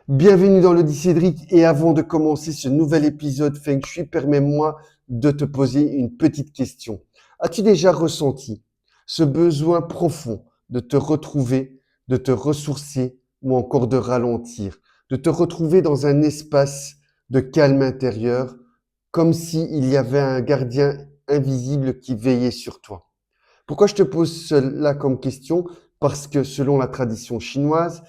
Bienvenue dans l'Audi Cédric et avant de commencer ce nouvel épisode Feng Shui, permets-moi de te poser une petite question. As-tu déjà ressenti ce besoin profond de te retrouver, de te ressourcer ou encore de ralentir, de te retrouver dans un espace de calme intérieur, comme s'il y avait un gardien invisible qui veillait sur toi? Pourquoi je te pose cela comme question? Parce que selon la tradition chinoise,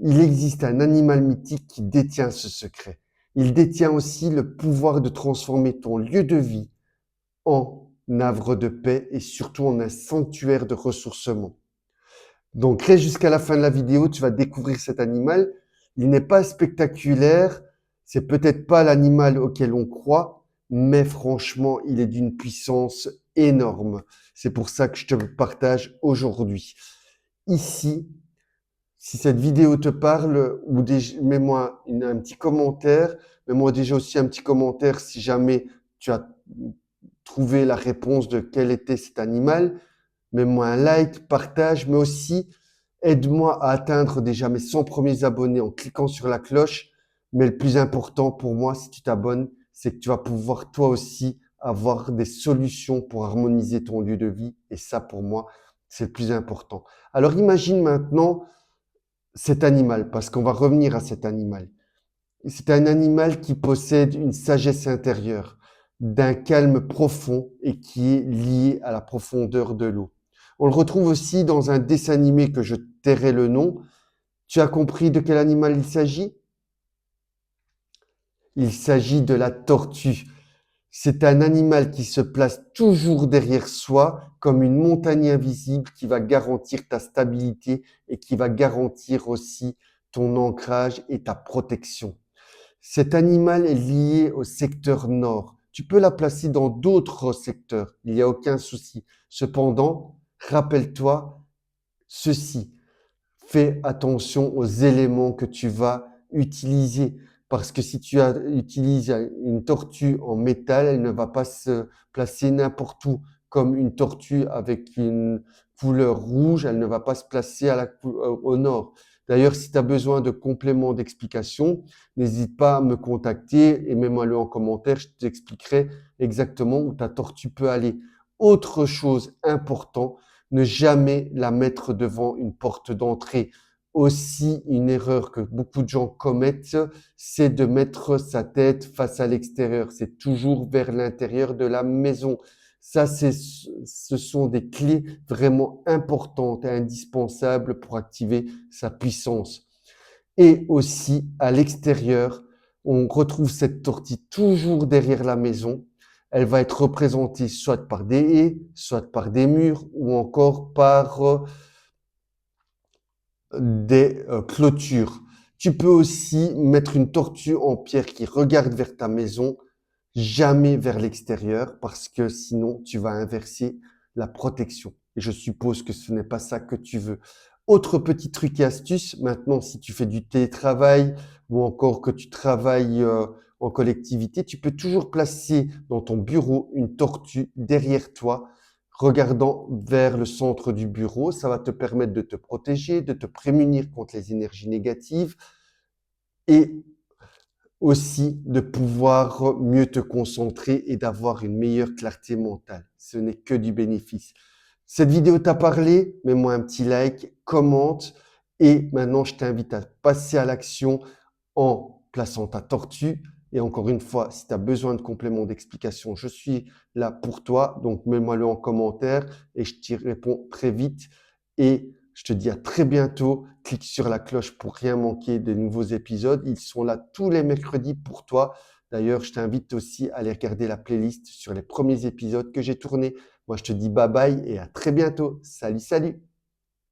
il existe un animal mythique qui détient ce secret. Il détient aussi le pouvoir de transformer ton lieu de vie en havre de paix et surtout en un sanctuaire de ressourcement. Donc reste jusqu'à la fin de la vidéo, tu vas découvrir cet animal. Il n'est pas spectaculaire, c'est peut-être pas l'animal auquel on croit, mais franchement, il est d'une puissance énorme. C'est pour ça que je te le partage aujourd'hui. Ici, si cette vidéo te parle, ou mets-moi un petit commentaire. Mets-moi déjà aussi un petit commentaire si jamais tu as trouvé la réponse de quel était cet animal. Mets-moi un like, partage, mais aussi aide-moi à atteindre déjà mes 100 premiers abonnés en cliquant sur la cloche. Mais le plus important pour moi, si tu t'abonnes, c'est que tu vas pouvoir toi aussi avoir des solutions pour harmoniser ton lieu de vie. Et ça, pour moi, c'est le plus important. Alors imagine maintenant cet animal, parce qu'on va revenir à cet animal. C'est un animal qui possède une sagesse intérieure, d'un calme profond et qui est lié à la profondeur de l'eau. On le retrouve aussi dans un dessin animé que je tairai le nom. Tu as compris de quel animal il s'agit? Il s'agit de la tortue. C'est un animal qui se place toujours derrière soi comme une montagne invisible qui va garantir ta stabilité et qui va garantir aussi ton ancrage et ta protection. Cet animal est lié au secteur nord. Tu peux la placer dans d'autres secteurs, il n'y a aucun souci. Cependant, rappelle-toi ceci. Fais attention aux éléments que tu vas utiliser. Parce que si utilises une tortue en métal, elle ne va pas se placer n'importe où. Comme une tortue avec une couleur rouge, elle ne va pas se placer au nord. D'ailleurs, si tu as besoin de compléments d'explication, n'hésite pas à me contacter et mets-moi-le en commentaire, je t'expliquerai exactement où ta tortue peut aller. Autre chose importante, ne jamais la mettre devant une porte d'entrée. Aussi, une erreur que beaucoup de gens commettent, c'est de mettre sa tête face à l'extérieur. C'est toujours vers l'intérieur de la maison. Ça, ce sont des clés vraiment importantes et indispensables pour activer sa puissance. Et aussi, à l'extérieur, on retrouve cette tortue toujours derrière la maison. Elle va être représentée soit par des haies, soit par des murs ou encore par des clôtures. Tu peux aussi mettre une tortue en pierre qui regarde vers ta maison, jamais vers l'extérieur, parce que sinon tu vas inverser la protection. Et je suppose que ce n'est pas ça que tu veux. Autre petit truc et astuce, maintenant si tu fais du télétravail ou encore que tu travailles en collectivité, tu peux toujours placer dans ton bureau une tortue derrière toi, regardant vers le centre du bureau. Ça va te permettre de te protéger, de te prémunir contre les énergies négatives et aussi de pouvoir mieux te concentrer et d'avoir une meilleure clarté mentale. Ce n'est que du bénéfice. Cette vidéo t'a parlé, mets-moi un petit like, commente et maintenant je t'invite à passer à l'action en plaçant ta tortue. Et encore une fois, si tu as besoin de compléments d'explication, je suis là pour toi. Donc mets-moi-le en commentaire et je t'y réponds très vite. Et je te dis à très bientôt. Clique sur la cloche pour rien manquer des nouveaux épisodes. Ils sont là tous les mercredis pour toi. D'ailleurs, je t'invite aussi à aller regarder la playlist sur les premiers épisodes que j'ai tournés. Moi, je te dis bye bye et à très bientôt. Salut, salut!